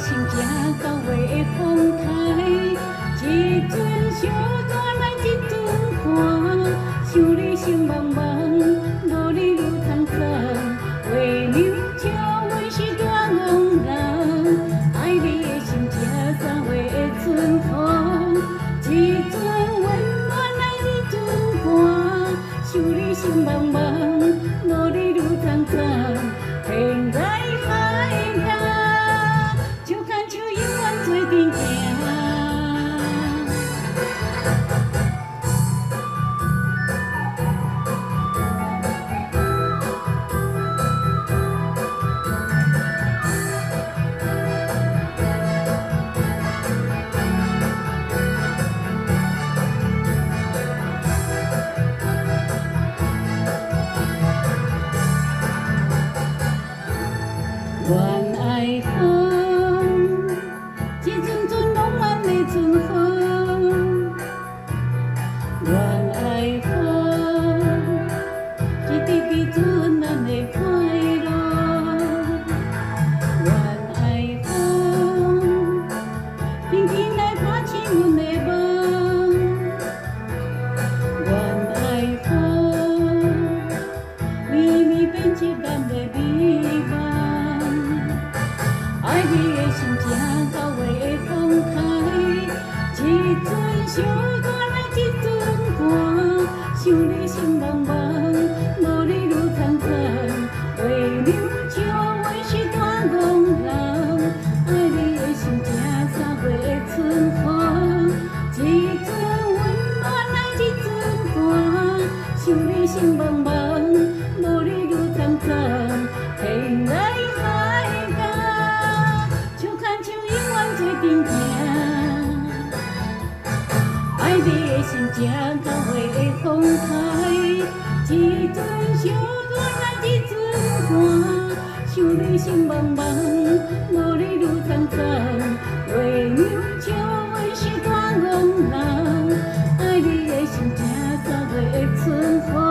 心正到尾的风台，一阵小歌来一阵寒，想你心茫茫，无你愈通藏。画牛笑阮是大憨人，爱你的心正3月的春风，一阵温暖来一阵寒，想你心茫茫，无你愈通藏。天涯海角，就牵手永远做阵行。愿爱风，一阵阵浪漫的春风。愿爱风，一滴滴滋咱的快乐。愿爱风，轻轻来拍醒阮的梦。愿爱风，绵绵编织咱的美梦。爱你的心正到尾的风台，一阵小歌来一阵寒，想你心茫茫，无你愈通藏。画牛笑阮是大憨人，爱你的心正3月的春风，一阵温暖来一阵寒，想你心茫茫，无你愈通藏。天涯海角，就牵手永远做阵行。爱你的心正到尾的风台，一阵小歌来一阵寒，想你心茫茫，无你愈通藏。画牛笑阮是大憨人，爱你的心正3月的春风。